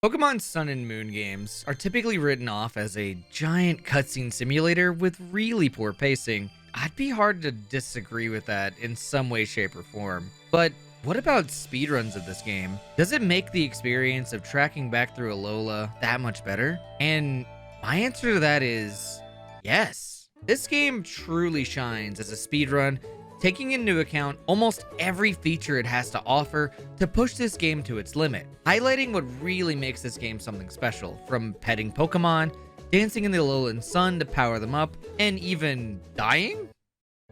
Pokemon Sun and Moon games are typically written off as a giant cutscene simulator with really poor pacing. I'd be hard to disagree with that in some way, shape, or form. But what about speedruns of this game? Does it make the experience of tracking back through Alola that much better? And my answer to that is yes. This game truly shines as a speedrun, taking into account almost every feature it has to offer to push this game to its limit, highlighting what really makes this game something special, from petting Pokemon, dancing in the Alolan sun to power them up, and even dying?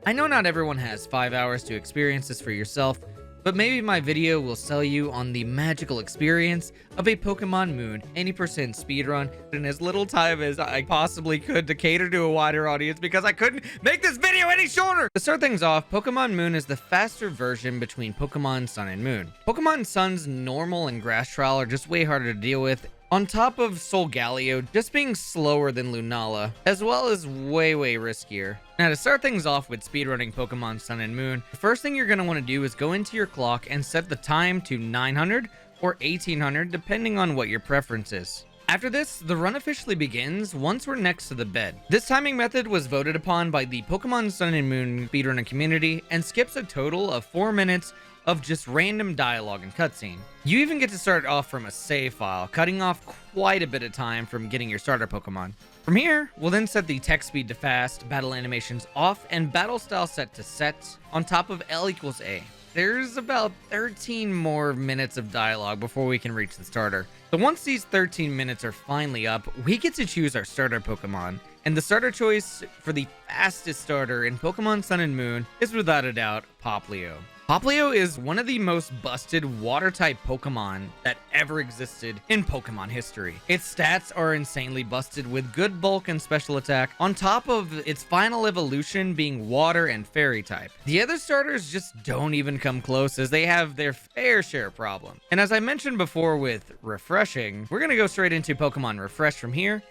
I know not everyone has 5 hours to experience this for yourself, but maybe my video will sell you on the magical experience of a Pokemon Moon 80% speedrun in as little time as I possibly could to cater to a wider audience because I couldn't make this video any shorter! To start things off, Pokemon Moon is the faster version between Pokemon Sun and Moon. Pokemon Sun's normal and grass trial are just way harder to deal with, on top of Solgaleo just being slower than Lunala, as well as way riskier. Now, to start things off with speedrunning Pokemon Sun and Moon, the first thing you're going to want to do is go into your clock and set the time to 900 or 1800 depending on what your preference is. After this, the run officially begins once we're next to the bed. This timing method was voted upon by the Pokemon Sun and Moon speedrunning community and skips a total of 4 minutes of just random dialogue and cutscene. You even get to start off from a save file, cutting off quite a bit of time from getting your starter Pokemon. From here, we'll then set the text speed to fast, battle animations off, and battle style set to set, on top of L=A. There's about 13 more minutes of dialogue before we can reach the starter. So once these 13 minutes are finally up, we get to choose our starter Pokemon. And the starter choice for the fastest starter in Pokemon Sun and Moon is without a doubt Popplio. Popplio is one of the most busted water-type Pokemon that ever existed in Pokemon history. Its stats are insanely busted with good bulk and special attack, on top of its final evolution being water and fairy type. The other starters just don't even come close as they have their fair share of problems. And as I mentioned before with refreshing, we're gonna go straight into Pokemon Refresh from here.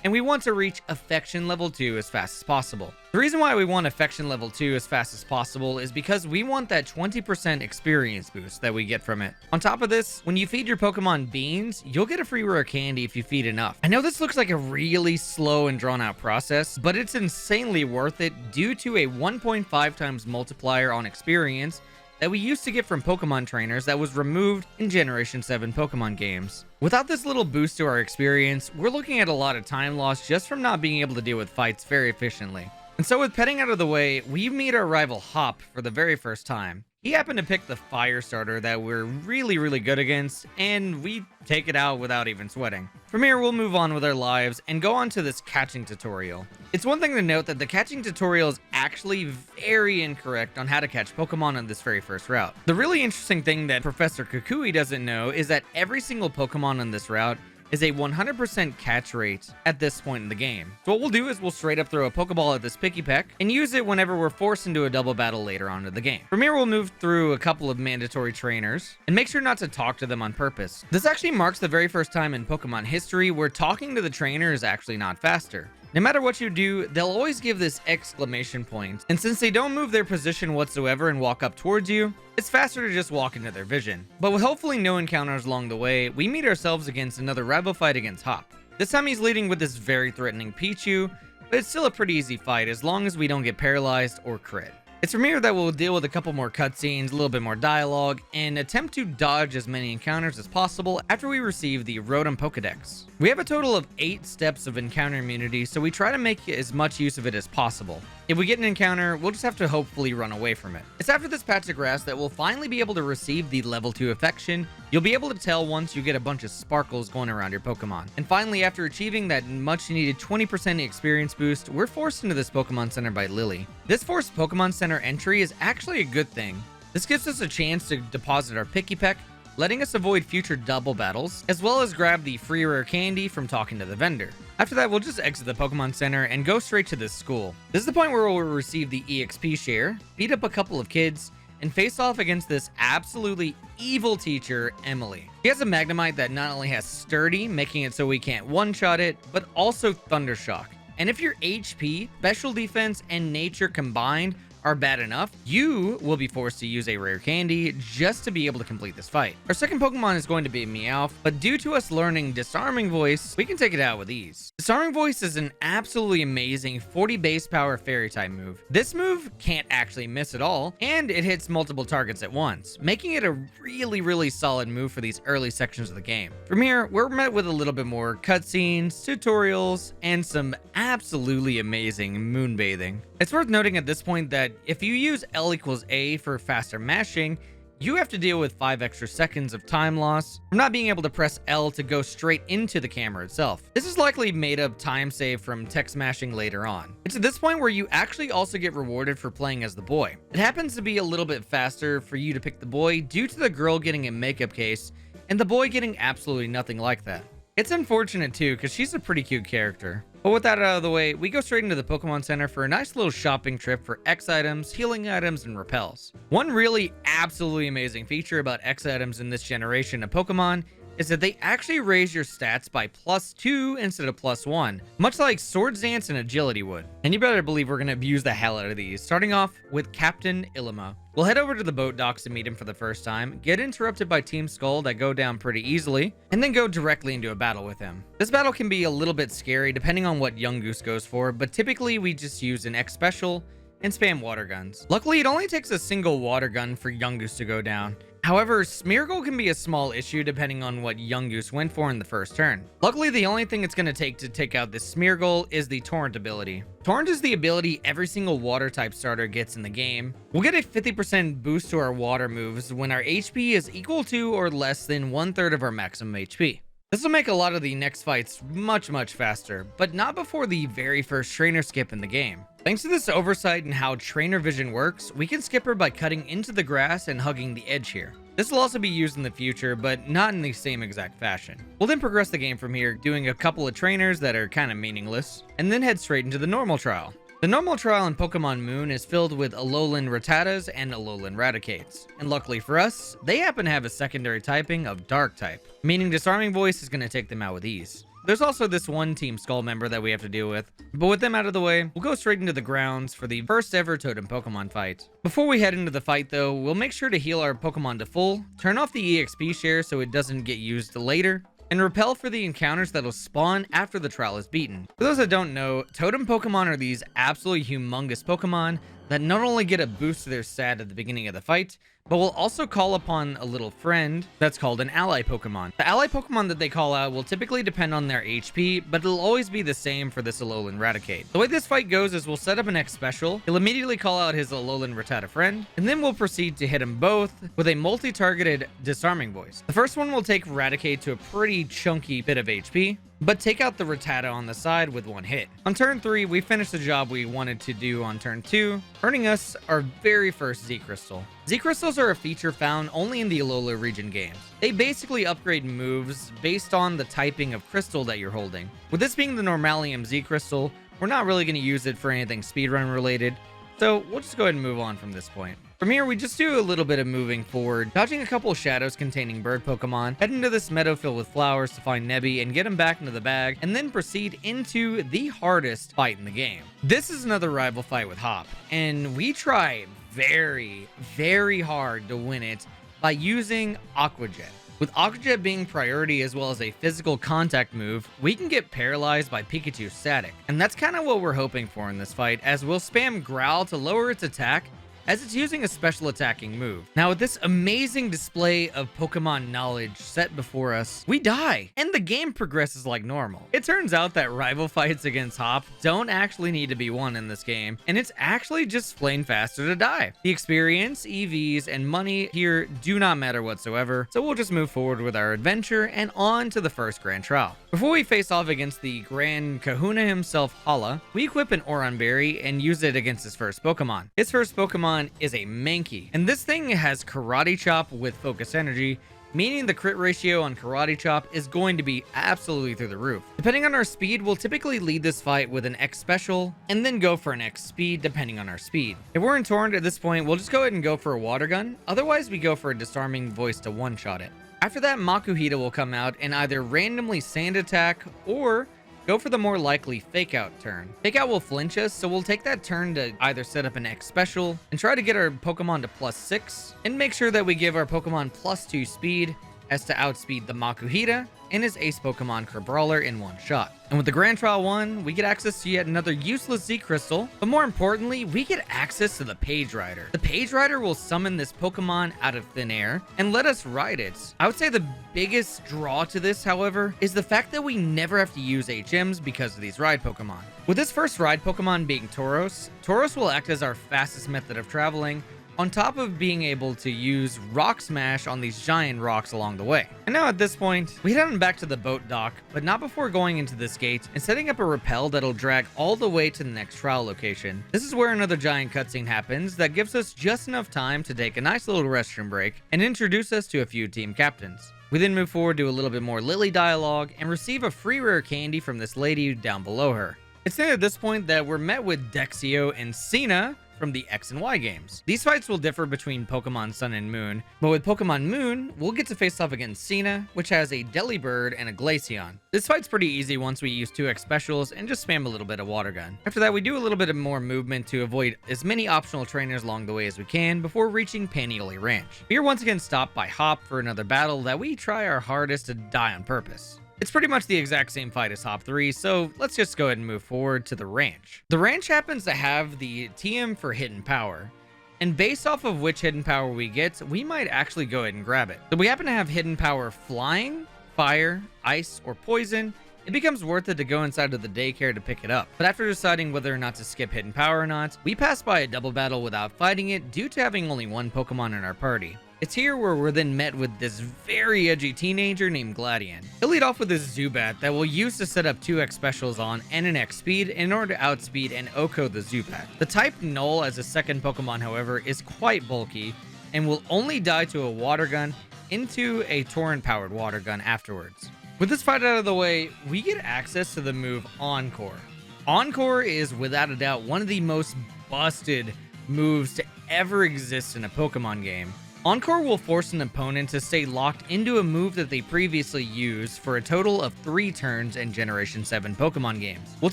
And we want to reach Affection Level 2 as fast as possible. The reason why we want Affection Level 2 as fast as possible is because we want that 20% experience boost that we get from it. On top of this, when you feed your Pokemon beans, you'll get a free rare candy if you feed enough. I know this looks like a really slow and drawn out process, but it's insanely worth it due to a 1.5 times multiplier on experience that we used to get from Pokemon trainers that was removed in Generation 7 Pokemon games. Without this little boost to our experience, we're looking at a lot of time loss just from not being able to deal with fights very efficiently. And so with petting out of the way, we meet our rival Hop for the very first time. He happened to pick the fire starter that we're really good against, and we take it out without even sweating. From here, we'll move on with our lives and go on to this catching tutorial. It's one thing to note that the catching tutorial is actually very incorrect on how to catch Pokemon on this very first route. The really interesting thing that Professor Kukui doesn't know is that every single Pokemon on this route is a 100% catch rate at this point in the game. So what we'll do is we'll straight up throw a Pokeball at this Pikipek and use it whenever we're forced into a double battle later on in the game. From here, we'll move through a couple of mandatory trainers and make sure not to talk to them on purpose. This actually marks the very first time in Pokemon history where talking to the trainer is actually not faster. No matter what you do, they'll always give this exclamation point, and since they don't move their position whatsoever and walk up towards you, it's faster to just walk into their vision. But with hopefully no encounters along the way, we meet ourselves against another rival fight against Hop. This time he's leading with this very threatening Pichu, but it's still a pretty easy fight as long as we don't get paralyzed or crit. It's from here that we'll deal with a couple more cutscenes, a little bit more dialogue, and attempt to dodge as many encounters as possible after we receive the Rotom Pokedex. We have a total of 8 steps of encounter immunity, so we try to make as much use of it as possible. If we get an encounter, we'll just have to hopefully run away from it. It's after this patch of grass that we'll finally be able to receive the level 2 affection. You'll be able to tell once you get a bunch of sparkles going around your Pokemon. And finally, after achieving that much needed 20% experience boost, we're forced into this Pokemon Center by Lily. This forced Pokemon Center entry is actually a good thing. This gives us a chance to deposit our Pikipek, letting us avoid future double battles, as well as grab the free rare candy from talking to the vendor. After that, we'll just exit the Pokemon Center and go straight to this school. This is the point where we'll receive the EXP share, beat up a couple of kids, and face off against this absolutely evil teacher, Emily. She has a Magnemite that not only has Sturdy, making it so we can't one-shot it, but also Thundershock. And if your HP, Special Defense, and Nature combined are bad enough, you will be forced to use a rare candy just to be able to complete this fight. Our second Pokemon is going to be Meowth, but due to us learning Disarming Voice, we can take it out with ease. Disarming Voice is an absolutely amazing 40 base power fairy type move. This move can't actually miss at all, and it hits multiple targets at once, making it a really solid move for these early sections of the game. From here, we're met with a little bit more cutscenes, tutorials, and some absolutely amazing moonbathing. It's worth noting at this point that if you use L equals A for faster mashing, you have to deal with 5 extra seconds of time loss from not being able to press L to go straight into the camera itself. This is likely made up time save from text mashing later on. It's at this point where you actually also get rewarded for playing as the boy. It happens to be a little bit faster for you to pick the boy due to the girl getting a makeup case and the boy getting absolutely nothing like that. It's unfortunate too, because she's a pretty cute character. But with that out of the way, we go straight into the Pokemon Center for a nice little shopping trip for X items, healing items, and repels. One really absolutely amazing feature about X items in this generation of Pokemon is that they actually raise your stats by +2 instead of +1, much like Swords Dance and Agility would. And you better believe we're going to abuse the hell out of these, starting off with Captain Ilima. We'll head over to the boat docks to meet him for the first time, get interrupted by Team Skull that go down pretty easily, and then go directly into a battle with him. This battle can be a little bit scary depending on what Young Goose goes for, but typically we just use an X special and spam water guns. Luckily, it only takes a single water gun for Young Goose to go down. However, Smeargle can be a small issue depending on what Young Goose went for in the first turn. Luckily, the only thing it's going to take out this Smeargle is the Torrent ability. Torrent is the ability every single water type starter gets in the game. We'll get a 50% boost to our water moves when our HP is equal to or less than 1/3 of our maximum HP. This will make a lot of the next fights much faster, but not before the very first trainer skip in the game. Thanks to this oversight and how trainer vision works, we can skip her by cutting into the grass and hugging the edge here. This will also be used in the future, but not in the same exact fashion. We'll then progress the game from here, doing a couple of trainers that are kind of meaningless, and then head straight into the normal trial. The normal trial in Pokemon Moon is filled with Alolan Rattatas and Alolan Raticates, and luckily for us, they happen to have a secondary typing of Dark type, meaning Disarming Voice is going to take them out with ease. There's also this one Team Skull member that we have to deal with, but with them out of the way, we'll go straight into the grounds for the first ever Totem Pokemon fight. Before we head into the fight though, we'll make sure to heal our Pokemon to full, turn off the EXP share so it doesn't get used later, and repel for the encounters that'll spawn after the trial is beaten. For those that don't know, Totem Pokemon are these absolutely humongous Pokemon that not only get a boost to their stat at the beginning of the fight, but will also call upon a little friend that's called an ally Pokemon. The ally Pokemon that they call out will typically depend on their HP, but it'll always be the same for this Alolan Raticate. The way this fight goes is we'll set up an X special, he'll immediately call out his Alolan Rattata friend, and then we'll proceed to hit them both with a multi-targeted Disarming Voice. The first one will take Raticate to a pretty chunky bit of HP, but take out the Rattata on the side with one hit. On turn 3, we finished the job we wanted to do on turn 2, earning us our very first Z Crystal. Z Crystals are a feature found only in the Alola region games. They basically upgrade moves based on the typing of crystal that you're holding. With this being the Normalium Z Crystal, we're not really going to use it for anything speedrun related, so we'll just go ahead and move on from this point. From here, we just do a little bit of moving forward, dodging a couple shadows containing bird Pokemon, head into this meadow filled with flowers to find Nebby and get him back into the bag, and then proceed into the hardest fight in the game. This is another rival fight with Hop, and we try very hard to win it by using Aqua Jet. With Aqua Jet being priority as well as a physical contact move, we can get paralyzed by Pikachu static, and that's kind of what we're hoping for in this fight, as we'll spam Growl to lower its attack as it's using a special attacking move. Now with this amazing display of Pokemon knowledge set before us, we die, and the game progresses like normal. It turns out that rival fights against Hop don't actually need to be won in this game, and it's actually just plain faster to die. The experience, EVs, and money here do not matter whatsoever, so we'll just move forward with our adventure and on to the first Grand Trial. Before we face off against the Grand Kahuna himself, Hala, we equip an Oran Berry and use it against his first Pokemon. His first Pokemon is a Mankey, and this thing has Karate Chop with Focus Energy, meaning the crit ratio on Karate Chop is going to be absolutely through the roof. Depending on our speed, we'll typically lead this fight with an X special and then go for an X speed depending on our speed. If we're in Torrent at this point, we'll just go ahead and go for a Water Gun, otherwise we go for a Disarming Voice to one-shot it. After that, Makuhita will come out and either randomly Sand Attack or go for the more likely Fake Out turn. Fake Out will flinch us, so we'll take that turn to either set up an X special and try to get our Pokemon to +6, and make sure that we give our Pokemon +2 speed as to outspeed the Makuhita and his ace Pokemon Crabrawler in one shot. And with the Grand Trial 1, we get access to yet another useless Z Crystal, but more importantly, we get access to the Page Rider. The Page Rider will summon this Pokemon out of thin air and let us ride it. I would say the biggest draw to this, however, is the fact that we never have to use HMs because of these ride Pokemon. With this first ride Pokemon being Tauros, Tauros will act as our fastest method of traveling, on top of being able to use Rock Smash on these giant rocks along the way. And now at this point, we head on back to the boat dock, but not before going into this gate and setting up a rappel that'll drag all the way to the next trial location. This is where another giant cutscene happens that gives us just enough time to take a nice little restroom break and introduce us to a few team captains. We then move forward to a little bit more Lily dialogue and receive a free rare candy from this lady down below her. It's then at this point that we're met with Dexio and Cena from the X and Y games. These fights will differ between Pokemon Sun and Moon, but with Pokemon Moon, we'll get to face off against Cena, which has a Delibird and a Glaceon. This fight's pretty easy once we use 2X specials and just spam a little bit of Water Gun. After that, we do a little bit of more movement to avoid as many optional trainers along the way as we can before reaching Panioli Ranch. We are once again stopped by Hop for another battle that we try our hardest to die on purpose. It's pretty much the exact same fight as Hop 3, so let's just go ahead and move forward to the ranch. The ranch happens to have the TM for Hidden Power, and based off of which Hidden Power we get, we might actually go ahead and grab it. So we happen to have Hidden Power Flying, Fire, Ice, or Poison. It becomes worth it to go inside of the daycare to pick it up. But after deciding whether or not to skip Hidden Power or not, we pass by a double battle without fighting it due to having only one Pokemon in our party. It's here where we're then met with this very edgy teenager named Gladian. He'll lead off with his Zubat that we'll use to set up 2X specials on and an X speed in order to outspeed and OHKO the Zubat. The type Null as a second Pokemon, however, is quite bulky and will only die to a Water Gun into a Torrent powered Water Gun afterwards. With this fight out of the way, we get access to the move Encore. Encore is without a doubt one of the most busted moves to ever exist in a Pokemon game. Encore will force an opponent to stay locked into a move that they previously used for a total of 3 turns in Generation 7 Pokemon games. We'll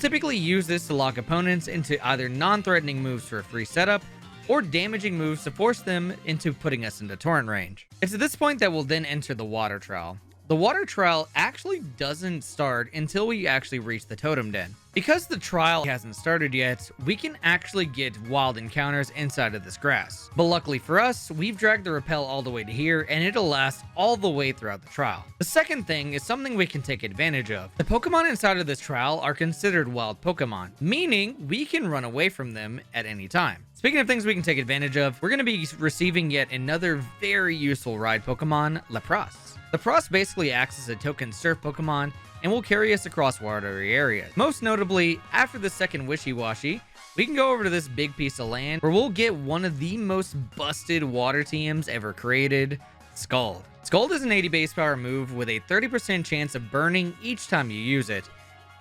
typically use this to lock opponents into either non-threatening moves for a free setup, or damaging moves to force them into putting us into Torrent range. It's at this point that we'll then enter the Water Trial. The Water Trial actually doesn't start until we actually reach the Totem Den. Because the trial hasn't started yet, we can actually get wild encounters inside of this grass. But luckily for us, we've dragged the rappel all the way to here and it'll last all the way throughout the trial. The second thing is something we can take advantage of. The Pokemon inside of this trial are considered wild Pokemon, meaning we can run away from them at any time. Speaking of things we can take advantage of, we're going to be receiving yet another very useful ride Pokemon, Lapras. Lapras basically acts as a token surf Pokemon and will carry us across watery areas. Most notably, after the second Wishy-Washy, we can go over to this big piece of land where we'll get one of the most busted water TMs ever created, Scald. Scald is an 80 base power move with a 30% chance of burning each time you use it,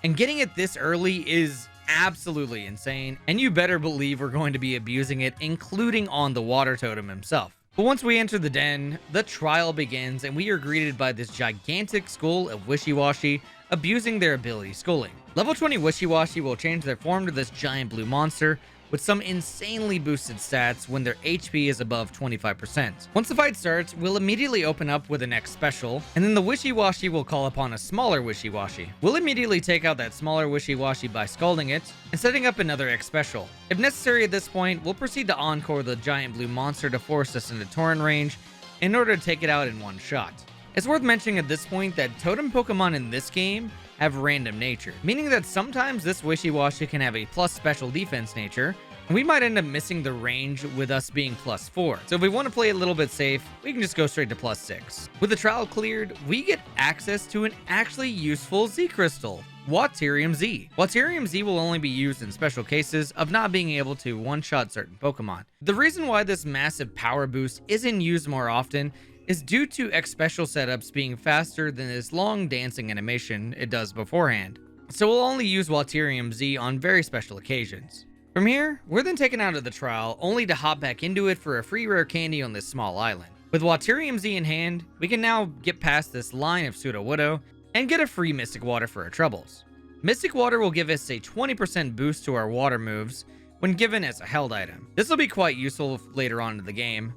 and getting it this early is absolutely insane, and you better believe we're going to be abusing it, including on the water totem himself. But once we enter the den, the trial begins and we are greeted by this gigantic school of Wishy-Washy abusing their ability schooling. Level 20 Wishy-Washy will change their form to this giant blue monster with some insanely boosted stats when their HP is above 25%. Once the fight starts, we'll immediately open up with an X special, and then the Wishy-Washy will call upon a smaller Wishy-Washy. We'll immediately take out that smaller Wishy-Washy by scalding it, and setting up another X special. If necessary at this point, we'll proceed to Encore the giant blue monster to force us into Torrent range in order to take it out in one shot. It's worth mentioning at this point that totem Pokemon in this game have random nature, meaning that sometimes this Wishy-Washy can have a plus special defense nature, and we might end up missing the range with us being +4. So if we want to play a little bit safe, we can just go straight to +6. With the trial cleared, we get access to an actually useful Z Crystal, Waterium Z. Waterium Z will only be used in special cases of not being able to one-shot certain Pokemon. The reason why this massive power boost isn't used more often is due to X special setups being faster than this long dancing animation it does beforehand. So we'll only use Waterium Z on very special occasions. From here, we're then taken out of the trial, only to hop back into it for a free rare candy on this small island. With Waterium Z in hand, we can now get past this line of Pseudo-Widow and get a free Mystic Water for our troubles. Mystic Water will give us a 20% boost to our water moves when given as a held item. This will be quite useful later on in the game,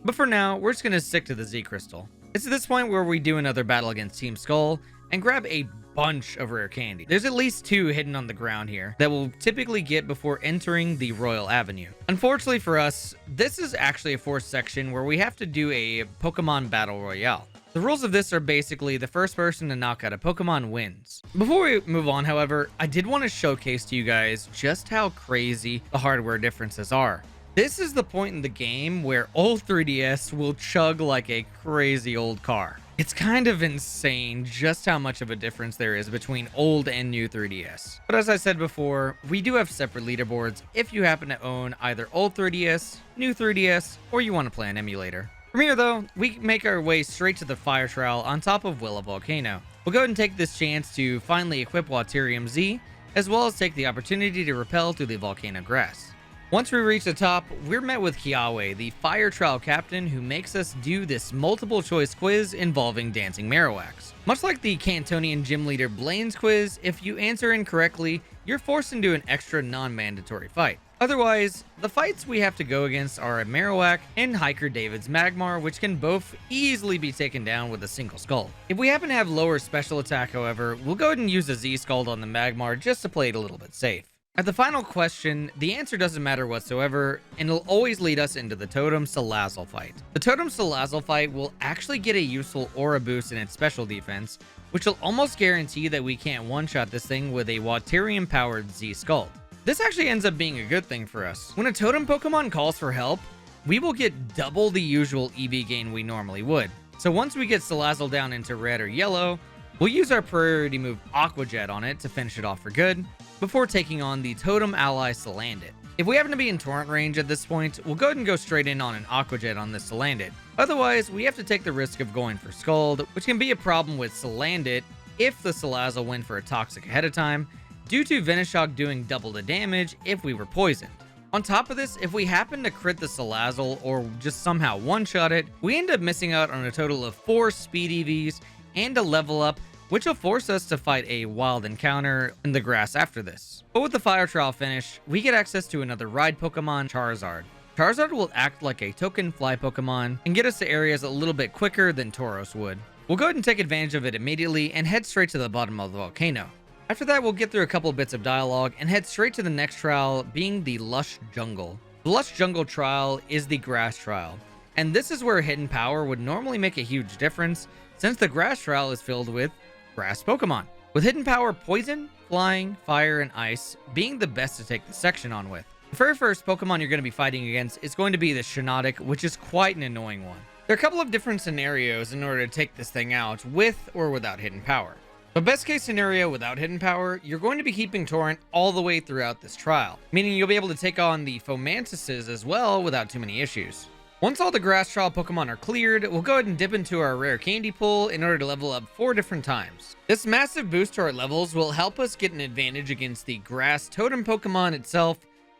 but for now, we're just going to stick to the Z Crystal. It's at this point where we do another battle against Team Skull and grab a bunch of rare candy. There's at least 2 hidden on the ground here that we'll typically get before entering the Royal Avenue. Unfortunately for us, this is actually a forced section where we have to do a Pokemon Battle Royale. The rules of this are basically the first person to knock out a Pokemon wins. Before we move on, however, I did want to showcase to you guys just how crazy the hardware differences are. This is the point in the game where old 3DS will chug like a crazy old car. It's kind of insane just how much of a difference there is between old and new 3DS. But as I said before, we do have separate leaderboards if you happen to own either old 3DS, new 3DS, or you want to play an emulator. From here though, we make our way straight to the fire trial on top of Willow Volcano. We'll go ahead and take this chance to finally equip Waterium Z, as well as take the opportunity to rappel through the volcano grass. Once we reach the top, we're met with Kiawe, the fire trial captain who makes us do this multiple choice quiz involving dancing Marowaks. Much like the Cantonian gym leader Blaine's quiz, if you answer incorrectly, you're forced into an extra non-mandatory fight. Otherwise, the fights we have to go against are a Marowak and Hiker David's Magmar, which can both easily be taken down with a single Scald. If we happen to have lower special attack, however, we'll go ahead and use a Z-Scald on the Magmar just to play it a little bit safe. At the final question, the answer doesn't matter whatsoever, and it'll always lead us into the Totem Salazzle fight. The Totem Salazzle fight will actually get a useful aura boost in its special defense, which will almost guarantee that we can't one-shot this thing with a Waterium-powered Z-Scald. This actually ends up being a good thing for us. When a Totem Pokemon calls for help, we will get double the usual EV gain we normally would. So once we get Salazzle down into red or yellow, we'll use our priority move Aqua Jet on it to finish it off for good, before taking on the Totem ally Salandit. If we happen to be in Torrent range at this point, we'll go ahead and go straight in on an Aqua Jet on this Salandit. Otherwise, we have to take the risk of going for Scald, which can be a problem with Salandit if the Salazzle went for a Toxic ahead of time, due to Venoshock doing double the damage if we were poisoned. On top of this, if we happen to crit the Salazzle or just somehow one-shot it, we end up missing out on a total of 4 speed EVs and a level up, which will force us to fight a wild encounter in the grass after this. But with the fire trial finish, we get access to another ride Pokemon, Charizard. Charizard will act like a token fly Pokemon and get us to areas a little bit quicker than Tauros would. We'll go ahead and take advantage of it immediately and head straight to the bottom of the volcano. After that, we'll get through a couple bits of dialogue and head straight to the next trial, being the Lush Jungle. The Lush Jungle trial is the grass trial, and this is where hidden power would normally make a huge difference, since the grass trial is filled with grass Pokemon, with hidden power Poison, Flying, Fire, and Ice being the best to take the section on with. The very first Pokemon you're going to be fighting against is going to be the Shiinotic, which is quite an annoying one. There are a couple of different scenarios in order to take this thing out, with or without hidden power. But best case scenario without hidden power, you're going to be keeping Torrent all the way throughout this trial, meaning you'll be able to take on the Fomantises as well without too many issues. Once all the grass trial Pokemon are cleared, we'll go ahead and dip into our rare candy pool in order to level up 4 different times. This massive boost to our levels will help us get an advantage against the grass totem Pokemon itself,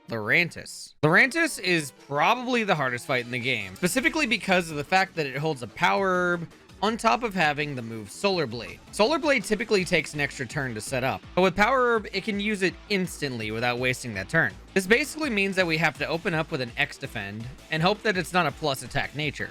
Lurantis. Lurantis is probably the hardest fight in the game, specifically because of the fact that it holds a power herb on top of having the move Solar Blade. Solar Blade typically takes an extra turn to set up, but with Power Herb, it can use it instantly without wasting that turn. This basically means that we have to open up with an X defend and hope that it's not a plus attack nature.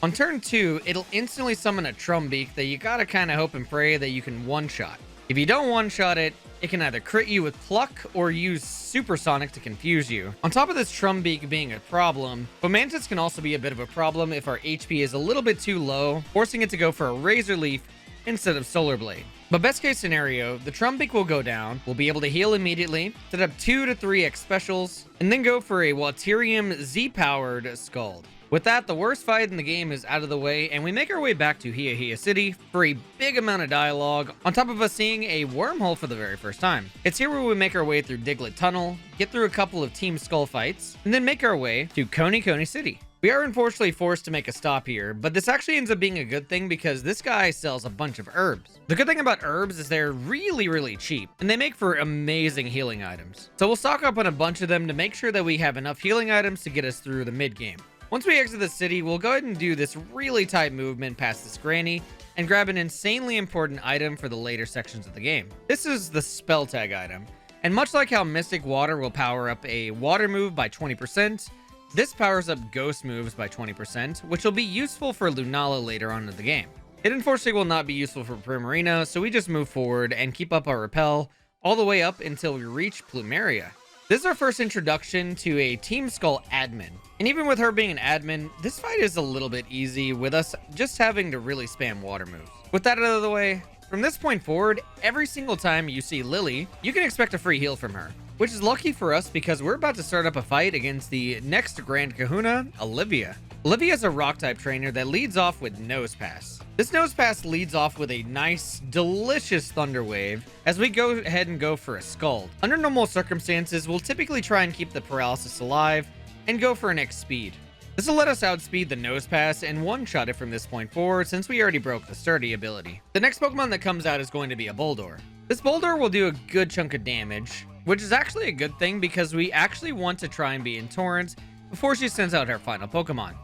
On turn 2, it'll instantly summon a Trumbeak that you gotta kinda hope and pray that you can one-shot. If you don't one-shot it, it can either crit you with Pluck or use Supersonic to confuse you. On top of this Trumbeak being a problem, Fomantis can also be a bit of a problem if our HP is a little bit too low, forcing it to go for a Razor Leaf instead of Solar Blade. But best case scenario, the Trumbeak will go down, we'll be able to heal immediately, set up 2 to 3 X specials, and then go for a Waterium Z-powered Scald. With that, the worst fight in the game is out of the way, and we make our way back to Hiya City for a big amount of dialogue, on top of us seeing a wormhole for the very first time. It's here where we make our way through Diglett Tunnel, get through a couple of Team Skull fights, and then make our way to Coney City. We are unfortunately forced to make a stop here, but this actually ends up being a good thing because this guy sells a bunch of herbs. The good thing about herbs is they're really cheap, and they make for amazing healing items. So we'll stock up on a bunch of them to make sure that we have enough healing items to get us through the mid-game. Once we exit the city, we'll go ahead and do this really tight movement past this granny and grab an insanely important item for the later sections of the game. This is the spell tag item, and much like how Mystic Water will power up a water move by 20%, this powers up ghost moves by 20%, which will be useful for Lunala later on in the game. It unfortunately will not be useful for Primarina, so we just move forward and keep up our repel all the way up until we reach Plumeria. This is our first introduction to a Team Skull admin, and even with her being an admin, this fight is a little bit easy with us just having to really spam water moves. With that out of the way, from this point forward, every single time you see Lily, you can expect a free heal from her, which is lucky for us because we're about to start up a fight against the next Grand Kahuna, Olivia. Olivia is a rock type trainer that leads off with Nose Pass. This Nose Pass leads off with a nice, delicious Thunder Wave as we go ahead and go for a Scald. Under normal circumstances, we'll typically try and keep the paralysis alive and go for an X speed. This will let us outspeed the Nose Pass and one-shot it from this point forward since we already broke the Sturdy ability. The next Pokemon that comes out is going to be a Boldore. This Boldore will do a good chunk of damage, which is actually a good thing because we actually want to try and be in Torrent before she sends out her final Pokemon.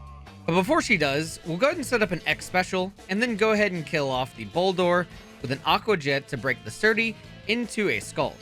But before she does, we'll go ahead and set up an X special and then go ahead and kill off the Boldore with an Aqua Jet to break the Sturdy into a Scald.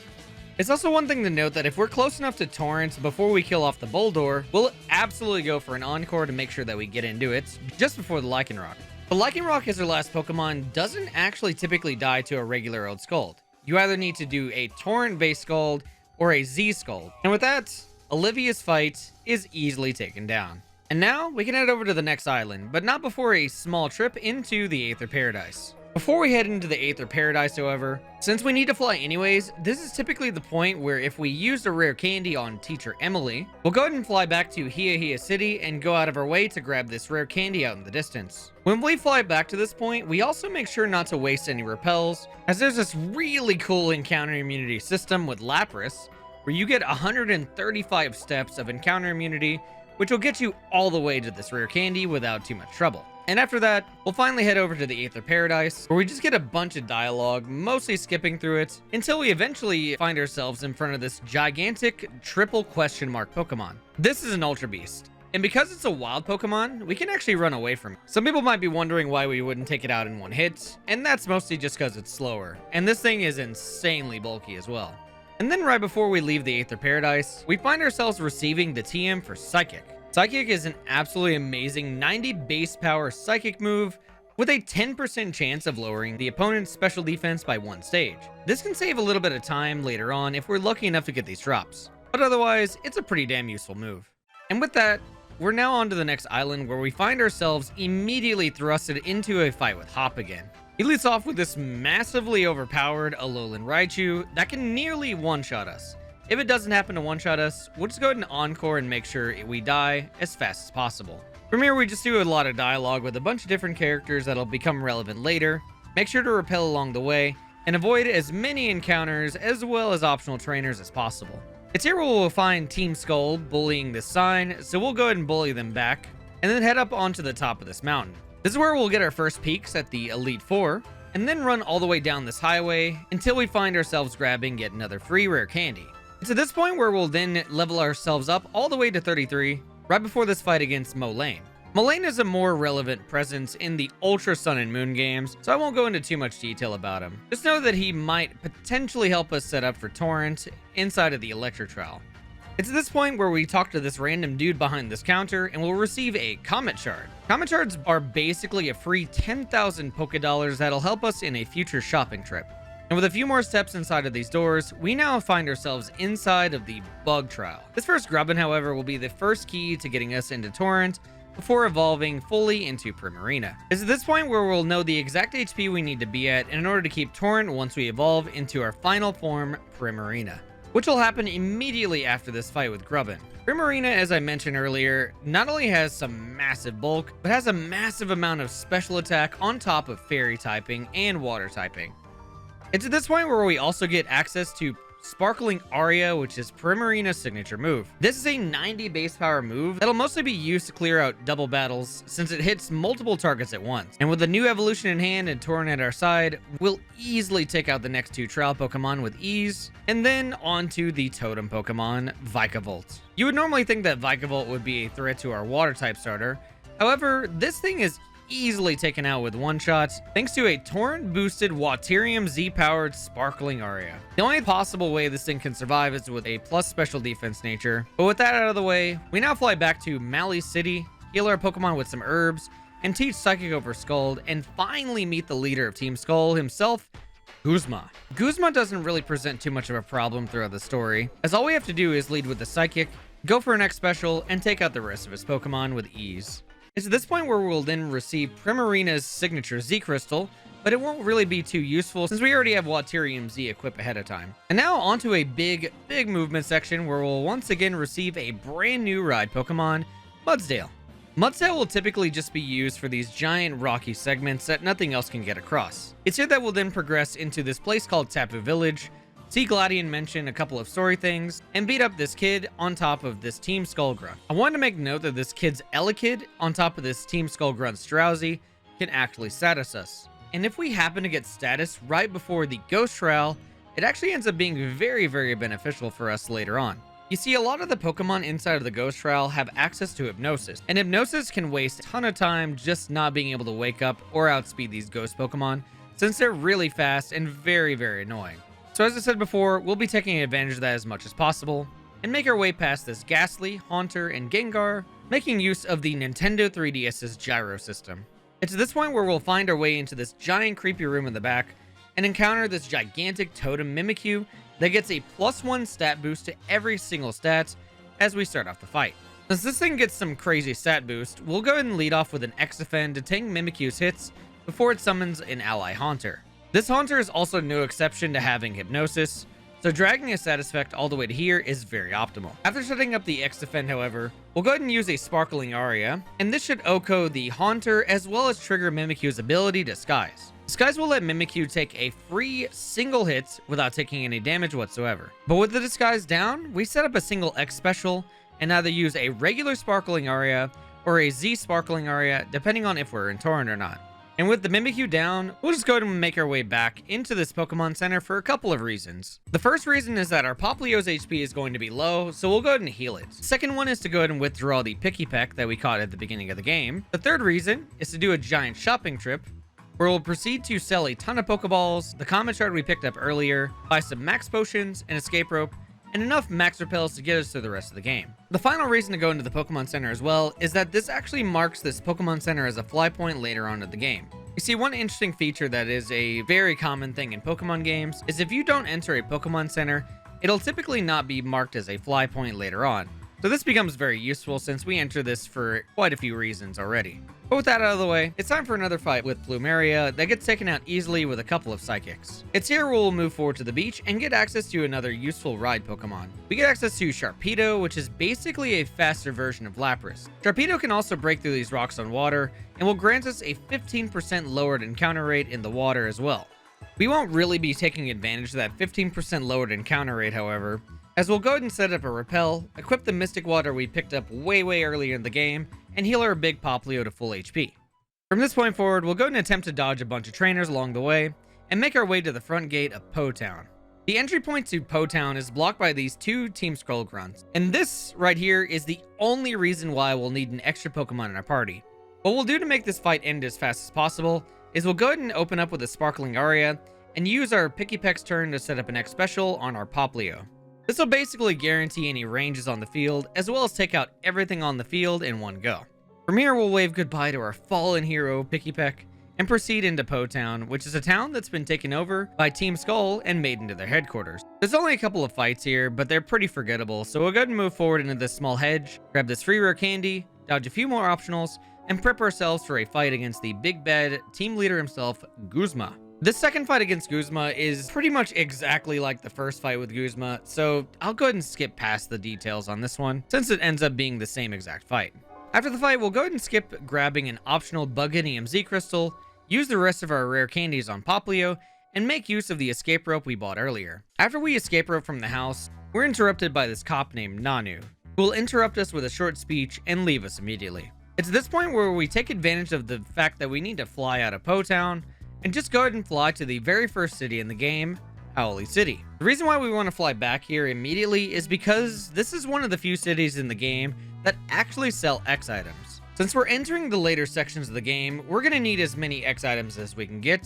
It's also one thing to note that if we're close enough to Torrent before we kill off the Boldore, we'll absolutely go for an Encore to make sure that we get into it just before the Lycanroc. The Lycanroc as our last Pokemon doesn't actually typically die to a regular old Scald. You either need to do a Torrent-based Scald or a Z Scald. And with that, Olivia's fight is easily taken down. And now we can head over to the next island, but not before a small trip into the Aether Paradise. Before we head into the Aether Paradise, however, since we need to fly anyways, this is typically the point where if we used a rare candy on Teacher Emily, we'll go ahead and fly back to Hiya City and go out of our way to grab this rare candy out in the distance. When we fly back to this point, we also make sure not to waste any repels, as there's this really cool encounter immunity system with Lapras, where you get 135 steps of encounter immunity, which will get you all the way to this rare candy without too much trouble. And after that, we'll finally head over to the Aether Paradise, where we just get a bunch of dialogue, mostly skipping through it, until we eventually find ourselves in front of this gigantic triple question mark Pokemon. This is an Ultra Beast, and because it's a wild Pokemon, we can actually run away from it. Some people might be wondering why we wouldn't take it out in one hit, and that's mostly just because it's slower, and this thing is insanely bulky as well. And then right before we leave the Aether Paradise, we find ourselves receiving the TM for Psychic. Psychic is an absolutely amazing 90 base power Psychic move with a 10% chance of lowering the opponent's special defense by one stage. This can save a little bit of time later on if we're lucky enough to get these drops, but otherwise, it's a pretty damn useful move. And with that, we're now on to the next island where we find ourselves immediately thrusted into a fight with Hop again. He leads off with this massively overpowered Alolan Raichu that can nearly one-shot us. If it doesn't happen to one-shot us, we'll just go ahead and Encore and make sure we die as fast as possible. From here, we just do a lot of dialogue with a bunch of different characters that'll become relevant later. Make sure to repel along the way, and avoid as many encounters as well as optional trainers as possible. It's here where we'll find Team Skull bullying this sign, so we'll go ahead and bully them back, and then head up onto the top of this mountain. This is where we'll get our first peeks at the Elite Four, and then run all the way down this highway until we find ourselves grabbing yet another free rare candy. It's at this point where we'll then level ourselves up all the way to 33, right before this fight against Molayne. Molayne is a more relevant presence in the Ultra Sun and Moon games, so I won't go into too much detail about him. Just know that he might potentially help us set up for Torrent inside of the Electric Trial. It's at this point where we talk to this random dude behind this counter and we'll receive a Comet Shard. Comet Shards are basically a free 10,000 Pokédollars that'll help us in a future shopping trip. And with a few more steps inside of these doors, we now find ourselves inside of the Bug Trial. This first Grubbin, however, will be the first key to getting us into Torrent before evolving fully into Primarina. It's at this point where we'll know the exact HP we need to be at in order to keep Torrent once we evolve into our final form, Primarina, which will happen immediately after this fight with Grubbin. Primarina, as I mentioned earlier, not only has some massive bulk, but has a massive amount of special attack on top of Fairy typing and Water typing. It's at this point where we also get access to Sparkling Aria, which is Primarina's signature move. This is a 90 base power move that'll mostly be used to clear out double battles since it hits multiple targets at once. And with the new evolution in hand and Torrent at our side, we'll easily take out the next two trial Pokemon with ease. And then onto the totem Pokemon, Vikavolt. You would normally think that Vikavolt would be a threat to our water type starter. However, this thing is easily taken out with one shot thanks to a torrent boosted Waterium Z powered Sparkling Aria. The only possible way this thing can survive is with a plus special defense nature, but with that out of the way, we now fly back to Mali City, heal our Pokemon with some herbs, and teach Psychic over Scald, and finally meet the leader of Team Skull himself, Guzma. Guzma doesn't really present too much of a problem throughout the story, as all we have to do is lead with the Psychic, go for an X special, and take out the rest of his Pokemon with ease. It's at this point where we'll then receive Primarina's signature Z Crystal, but it won't really be too useful since we already have Waterium Z equipped ahead of time. And now onto a big movement section where we'll once again receive a brand new ride Pokemon, Mudsdale. Mudsdale will typically just be used for these giant rocky segments that nothing else can get across. It's here that we'll then progress into this place called Tapu Village, see Gladion mention a couple of story things, and beat up this kid on top of this Team Skull Grunt. I wanted to make note that this kid's Elekid on top of this Team Skull Grunt's Drowsy can actually status us. And if we happen to get status right before the Ghost Trial, it actually ends up being very beneficial for us later on. You see, a lot of the Pokemon inside of the Ghost Trial have access to Hypnosis, and Hypnosis can waste a ton of time just not being able to wake up or outspeed these Ghost Pokemon, since they're really fast and very annoying. So as I said before, we'll be taking advantage of that as much as possible, and make our way past this Ghastly, Haunter, and Gengar, making use of the Nintendo 3DS's gyro system. It's at this point where we'll find our way into this giant creepy room in the back, and encounter this gigantic totem Mimikyu that gets a +1 stat boost to every single stat as we start off the fight. Since this thing gets some crazy stat boost, we'll go ahead and lead off with an X-Defend to tank Mimikyu's hits before it summons an ally Haunter. This Haunter is also no exception to having Hypnosis, so dragging a status effect all the way to here is very optimal. After setting up the X-Defend, however, we'll go ahead and use a Sparkling Aria, and this should OHKO the Haunter as well as trigger Mimikyu's ability Disguise. Disguise will let Mimikyu take a free single hit without taking any damage whatsoever. But with the Disguise down, we set up a single X special and either use a regular Sparkling Aria or a Z Sparkling Aria depending on if we're in Torrent or not. And with the Mimikyu down, we'll just go ahead and make our way back into this Pokemon Center for a couple of reasons. The first reason is that our Popplio's HP is going to be low, so we'll go ahead and heal it. Second one is to go ahead and withdraw the Pikipek that we caught at the beginning of the game. The third reason is to do a giant shopping trip, where we'll proceed to sell a ton of Pokeballs, the Comet Shard we picked up earlier, buy some Max Potions, an Escape Rope, and enough Max Repels to get us through the rest of the game. The final reason to go into the Pokemon Center as well is that this actually marks this Pokemon Center as a fly point later on in the game. You see, one interesting feature that is a very common thing in Pokemon games is if you don't enter a Pokemon Center, it'll typically not be marked as a fly point later on. So this becomes very useful since we enter this for quite a few reasons already. But with that out of the way, it's time for another fight with Plumeria that gets taken out easily with a couple of Psychics. It's here where we'll move forward to the beach and get access to another useful ride Pokemon. We get access to Sharpedo, which is basically a faster version of Lapras. Sharpedo can also break through these rocks on water and will grant us a 15% lowered encounter rate in the water as well. We won't really be taking advantage of that 15% lowered encounter rate, however, as we'll go ahead and set up a Repel, equip the Mystic Water we picked up way earlier in the game, and heal our big Popplio to full HP. From this point forward, we'll go ahead and attempt to dodge a bunch of trainers along the way, and make our way to the front gate of Po Town. The entry point to Po Town is blocked by these two Team Skull Grunts, and this right here is the only reason why we'll need an extra Pokemon in our party. What we'll do to make this fight end as fast as possible is we'll go ahead and open up with a Sparkling Aria, and use our Pikipek's turn to set up an X Special on our Popplio. This will basically guarantee any ranges on the field, as well as take out everything on the field in one go. From here, we'll wave goodbye to our fallen hero, Pikipek, and proceed into Po Town, which is a town that's been taken over by Team Skull and made into their headquarters. There's only a couple of fights here, but they're pretty forgettable, so we'll go ahead and move forward into this small hedge, grab this free rare candy, dodge a few more optionals, and prep ourselves for a fight against the big bad team leader himself, Guzma. This second fight against Guzma is pretty much exactly like the first fight with Guzma, so I'll go ahead and skip past the details on this one, since it ends up being the same exact fight. After the fight, we'll go ahead and skip grabbing an optional Bugginium Z Crystal, use the rest of our rare candies on Popplio, and make use of the escape rope we bought earlier. After we escape rope from the house, we're interrupted by this cop named Nanu, who will interrupt us with a short speech and leave us immediately. It's this point where we take advantage of the fact that we need to fly out of Po Town and just go ahead and fly to the very first city in the game, Howley City. The reason why we want to fly back here immediately is because this is one of the few cities in the game that actually sell X items. Since we're entering the later sections of the game, we're going to need as many X items as we can get.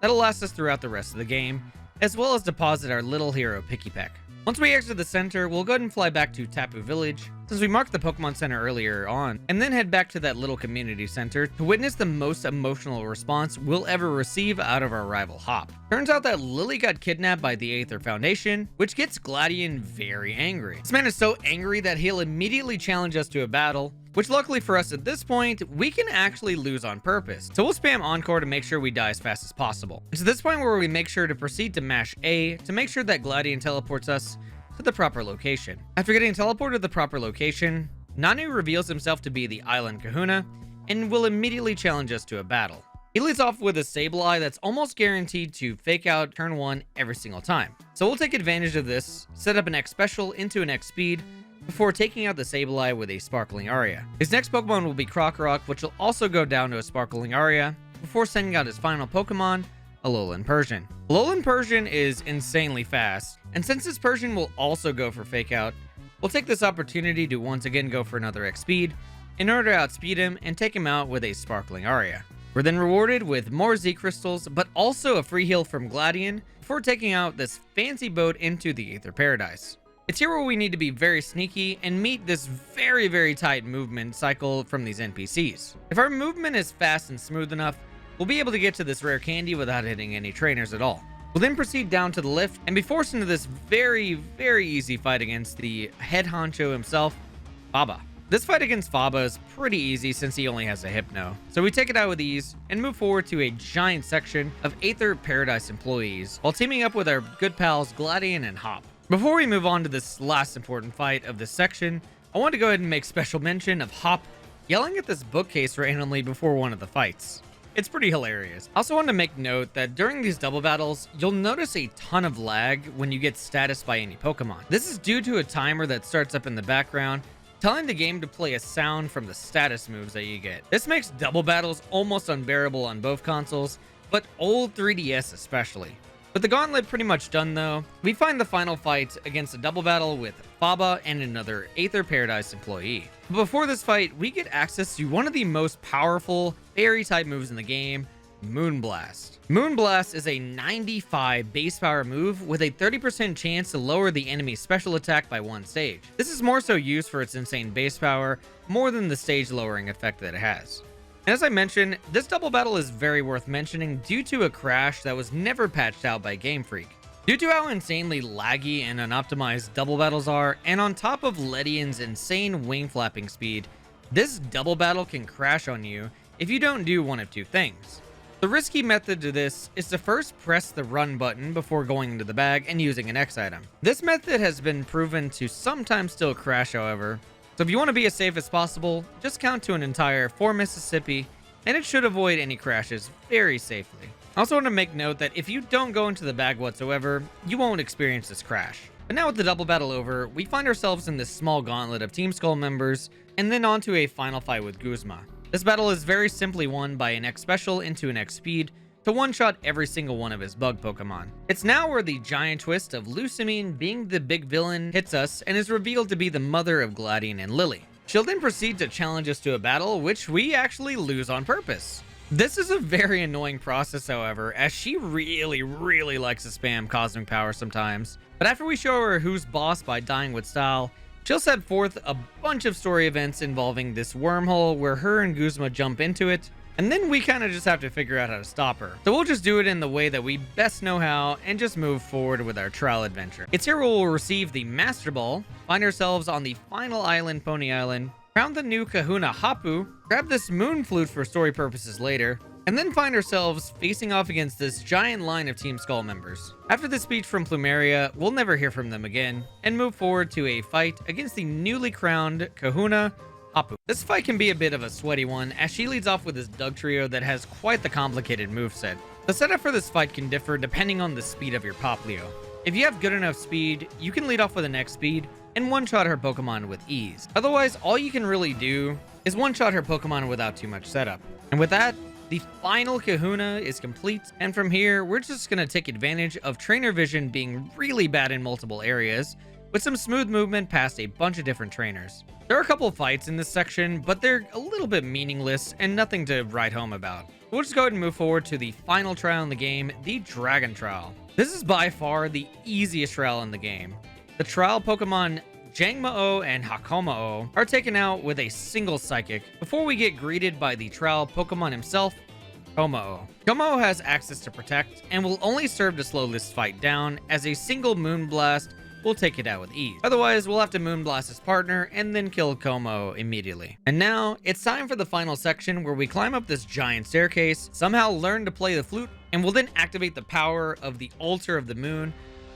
That'll last us throughout the rest of the game, as well as deposit our little hero Picky Peck. Once we exit the center, we'll go ahead and fly back to Tapu Village, since we marked the Pokemon Center earlier on, and then head back to that little community center to witness the most emotional response we'll ever receive out of our rival Hop. Turns out that Lily got kidnapped by the Aether Foundation, which gets Gladion very angry. This man is so angry that he'll immediately challenge us to a battle, which luckily for us at this point, we can actually lose on purpose. So we'll spam Encore to make sure we die as fast as possible. It's at this point where we make sure to proceed to mash A to make sure that Gladion teleports us to the proper location. After getting teleported to the proper location, Nanu reveals himself to be the Island Kahuna and will immediately challenge us to a battle. He leads off with a Sableye that's almost guaranteed to fake out turn 1 every single time. So we'll take advantage of this, set up an X Special into an X Speed, before taking out the Sableye with a Sparkling Aria. His next Pokemon will be Krokorok, which will also go down to a Sparkling Aria, before sending out his final Pokemon, Alolan Persian. Alolan Persian is insanely fast, and since this Persian will also go for Fake Out, we'll take this opportunity to once again go for another X Speed, in order to outspeed him and take him out with a Sparkling Aria. We're then rewarded with more Z Crystals, but also a free heal from Gladion, before taking out this fancy boat into the Aether Paradise. It's here where we need to be very sneaky and meet this very tight movement cycle from these NPCs. If our movement is fast and smooth enough, we'll be able to get to this rare candy without hitting any trainers at all. We'll then proceed down to the lift and be forced into this very easy fight against the head honcho himself, Faba. This fight against Faba is pretty easy since he only has a Hypno, so we take it out with ease and move forward to a giant section of Aether Paradise employees while teaming up with our good pals Gladion and Hop. Before we move on to this last important fight of this section, I want to go ahead and make special mention of Hop yelling at this bookcase randomly before one of the fights. It's pretty hilarious. I also want to make note that during these double battles, you'll notice a ton of lag when you get status by any Pokemon. This is due to a timer that starts up in the background, telling the game to play a sound from the status moves that you get. This makes double battles almost unbearable on both consoles, but old 3DS especially. With the gauntlet pretty much done though, we find the final fight against a double battle with Faba and another Aether Paradise employee. But before this fight, we get access to one of the most powerful fairy type moves in the game, Moonblast. Moonblast is a 95 base power move with a 30% chance to lower the enemy's special attack by 1 stage. This is more so used for its insane base power, more than the stage lowering effect that it has. And as I mentioned, this double battle is very worth mentioning due to a crash that was never patched out by Game Freak. Due to how insanely laggy and unoptimized double battles are, and on top of Ledion's insane wing flapping speed, this double battle can crash on you if you don't do one of two things. The risky method to this is to first press the run button before going into the bag and using an X item. This method has been proven to sometimes still crash, however, so if you want to be as safe as possible, just count to an entire 4 Mississippi, and it should avoid any crashes very safely. I also want to make note that if you don't go into the bag whatsoever, you won't experience this crash. But now with the double battle over, we find ourselves in this small gauntlet of Team Skull members, and then onto a final fight with Guzma. This battle is very simply won by an X Special into an X Speed to one-shot every single one of his bug Pokemon. It's now where the giant twist of Lusamine being the big villain hits us and is revealed to be the mother of Gladion and Lily. She'll then proceed to challenge us to a battle, which we actually lose on purpose. This is a very annoying process, however, as she really likes to spam Cosmic Power sometimes. But after we show her who's boss by dying with style, she'll set forth a bunch of story events involving this wormhole where her and Guzma jump into it, and then we kind of just have to figure out how to stop her. So we'll just do it in the way that we best know how and just move forward with our trial adventure. It's here we'll receive the Master Ball, find ourselves on the final island, Pony Island, crown the new Kahuna Hapu, grab this Moon Flute for story purposes later, and then find ourselves facing off against this giant line of Team Skull members. After this speech from Plumeria, we'll never hear from them again, and move forward to a fight against the newly crowned Kahuna, Apu. This fight can be a bit of a sweaty one, as she leads off with this Dugtrio that has quite the complicated moveset. The setup for this fight can differ depending on the speed of your Popplio. If you have good enough speed, you can lead off with an X speed and one-shot her Pokemon with ease. Otherwise, all you can really do is one-shot her Pokemon without too much setup. And with that, the final kahuna is complete, and from here, we're just going to take advantage of trainer vision being really bad in multiple areas, with some smooth movement past a bunch of different trainers. There are a couple of fights in this section, but they're a little bit meaningless and nothing to write home about. We'll just go ahead and move forward to the final trial in the game, the Dragon Trial. This is by far the easiest trial in the game. The trial Pokemon Jangmo-o and Hakomo-o are taken out with a single Psychic before we get greeted by the trial Pokemon himself, Como-o. Como-o has access to Protect and will only serve to slow this fight down, as a single Moonblast will take it out with ease. Otherwise, we'll have to Moonblast his partner and then kill Como immediately. And now, it's time for the final section where we climb up this giant staircase, somehow learn to play the flute, and will then activate the power of the Altar of the Moon,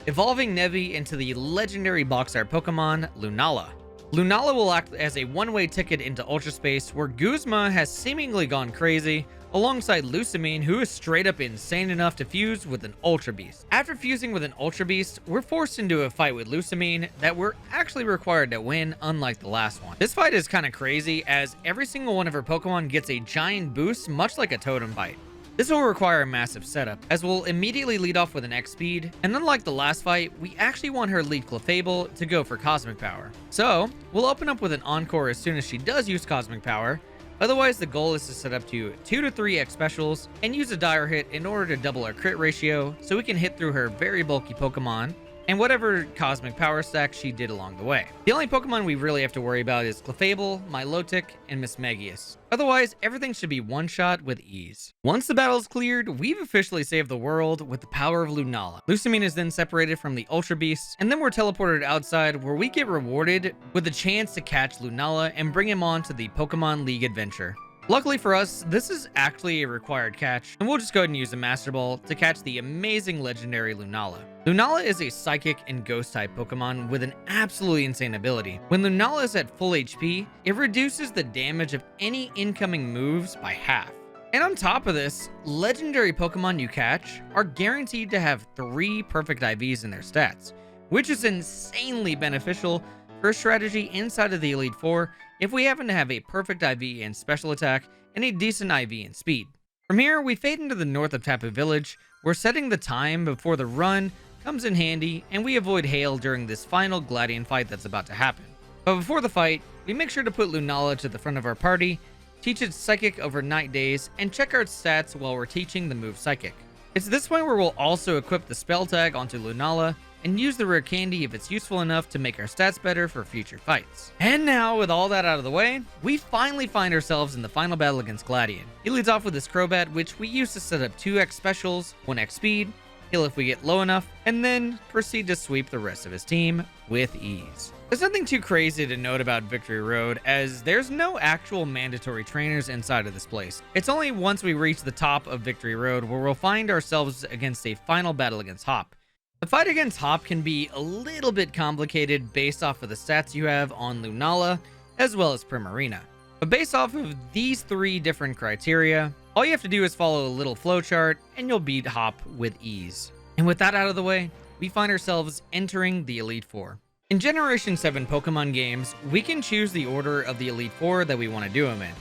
evolving Nevi into the legendary box art Pokemon, Lunala. Lunala will act as a one-way ticket into Ultra Space, where Guzma has seemingly gone crazy, alongside Lusamine, who is straight up insane enough to fuse with an Ultra Beast. After fusing with an Ultra Beast, we're forced into a fight with Lusamine that we're actually required to win, unlike the last one. This fight is kind of crazy, as every single one of her Pokemon gets a giant boost, much like a Totem Bite. This will require a massive setup, as we'll immediately lead off with an X speed, and unlike the last fight, we actually want her lead Clefable to go for Cosmic Power. So, we'll open up with an Encore as soon as she does use Cosmic Power. Otherwise, the goal is to set up to 2 to 3 X specials and use a dire hit in order to double our crit ratio, so we can hit through her very bulky Pokemon and whatever Cosmic Power stack she did along the way. The only Pokemon we really have to worry about is Clefable, Milotic, and Mismagius. Otherwise, everything should be one-shot with ease. Once the battle is cleared, we've officially saved the world with the power of Lunala. Lusamine is then separated from the Ultra Beast, and then we're teleported outside, where we get rewarded with the chance to catch Lunala and bring him on to the Pokemon League adventure. Luckily for us, this is actually a required catch, and we'll just go ahead and use a Master Ball to catch the amazing legendary Lunala. Lunala is a Psychic and Ghost type Pokemon with an absolutely insane ability. When Lunala is at full HP, it reduces the damage of any incoming moves by half. And on top of this, legendary Pokemon you catch are guaranteed to have 3 perfect IVs in their stats, which is insanely beneficial for a strategy inside of the Elite Four if we happen to have a perfect IV in Special Attack and a decent IV in Speed. From here, we fade into the north of Tapu Village, where setting the time before the run comes in handy, and we avoid hail during this final Gladian fight that's about to happen. But before the fight, we make sure to put Lunala to the front of our party, teach it Psychic over Night Days, and check our stats while we're teaching the move Psychic. It's this point where we'll also equip the spell tag onto Lunala and use the rare candy if it's useful enough to make our stats better for future fights. And now, with all that out of the way, we finally find ourselves in the final battle against Gladian. He leads off with his Crobat, which we use to set up 2x specials, 1x speed, heal if we get low enough, and then proceed to sweep the rest of his team with ease. There's nothing too crazy to note about Victory Road, as there's no actual mandatory trainers inside of this place. It's only once we reach the top of Victory Road where we'll find ourselves against a final battle against Hop. The fight against Hop can be a little bit complicated based off of the stats you have on Lunala, as well as Primarina. But based off of these 3 different criteria, all you have to do is follow a little flowchart and you'll beat Hop with ease. And with that out of the way, we find ourselves entering the Elite Four. In Generation 7 Pokemon games, we can choose the order of the Elite Four that we want to do them in.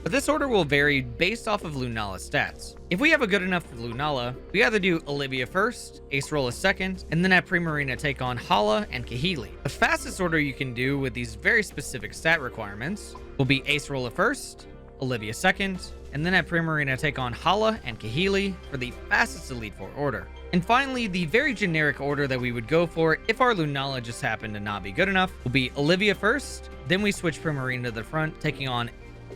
But this order will vary based off of Lunala's stats. If we have a good enough for Lunala, we either do Olivia first, Acerola second, and then at Primarina take on Hala and Kahili. The fastest order you can do with these very specific stat requirements will be Acerola first, Olivia second, and then at Primarina take on Hala and Kahili for the fastest Elite Four order. And finally, the very generic order that we would go for if our Lunala just happened to not be good enough will be Olivia first, then we switch Primarina to the front, taking on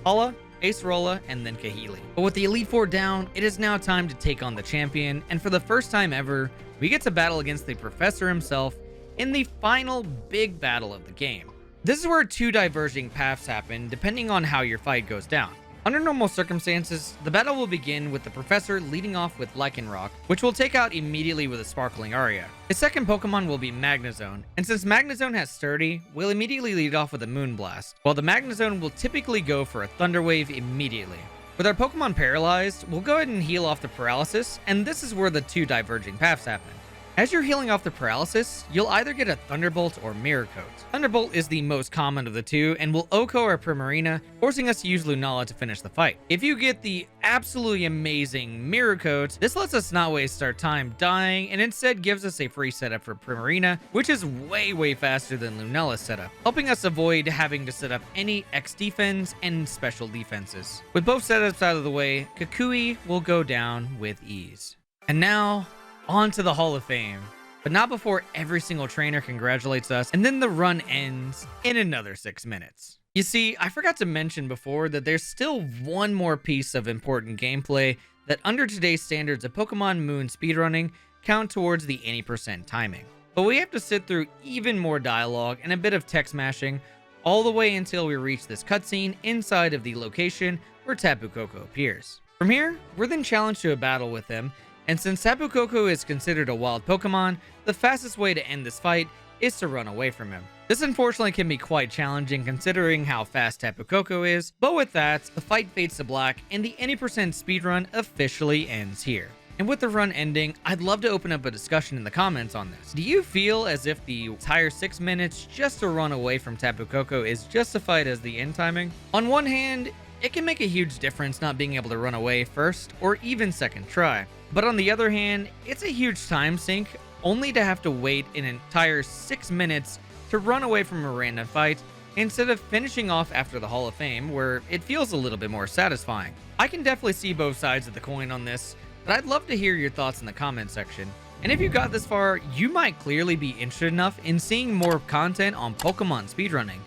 Hala, Acerola, and then Kahili. But with the Elite Four down, it is now time to take on the champion, and for the first time ever, we get to battle against the Professor himself in the final big battle of the game. This is where 2 diverging paths happen depending on how your fight goes down. Under normal circumstances, the battle will begin with the professor leading off with Lycanroc, which will take out immediately with a Sparkling Aria. His second Pokemon will be Magnezone, and since Magnezone has Sturdy, we'll immediately lead off with a Moonblast, while the Magnezone will typically go for a Thunder Wave immediately. With our Pokemon paralyzed, we'll go ahead and heal off the paralysis, and this is where the two diverging paths happen. As you're healing off the paralysis, you'll either get a Thunderbolt or Mirror Coat. Thunderbolt is the most common of the two and will OHKO our Primarina, forcing us to use Lunala to finish the fight. If you get the absolutely amazing Mirror Coat, this lets us not waste our time dying and instead gives us a free setup for Primarina, which is way faster than Lunala's setup, helping us avoid having to set up any X defense and special defenses. With both setups out of the way, Kukui will go down with ease. And now, on to the Hall of Fame, but not before every single trainer congratulates us, and then the run ends in another 6 minutes. You see, I forgot to mention before that there's still one more piece of important gameplay that under today's standards of Pokemon Moon speedrunning count towards the any % timing. But we have to sit through even more dialogue and a bit of text mashing all the way until we reach this cutscene inside of the location where Tapu Koko appears. From here, we're then challenged to a battle with him, and since Tapu Koko is considered a wild Pokemon, the fastest way to end this fight is to run away from him. This unfortunately can be quite challenging considering how fast Tapu Koko is, but with that, the fight fades to black and the any % speedrun officially ends here. And with the run ending, I'd love to open up a discussion in the comments on this. Do you feel as if the entire 6 minutes just to run away from Tapu Koko is justified as the end timing? On one hand, it can make a huge difference not being able to run away first or even second try. But on the other hand, it's a huge time sink only to have to wait an entire 6 minutes to run away from a random fight instead of finishing off after the Hall of Fame, where it feels a little bit more satisfying. I can definitely see both sides of the coin on this, but I'd love to hear your thoughts in the comment section. And if you got this far, you might clearly be interested enough in seeing more content on Pokemon speedrunning.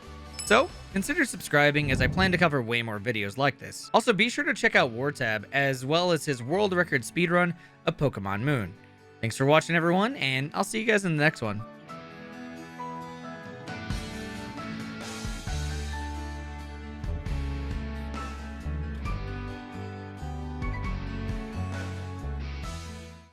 So, consider subscribing as I plan to cover way more videos like this. Also, be sure to check out Wartab as well as his world record speedrun of Pokemon Moon. Thanks for watching everyone, and I'll see you guys in the next one.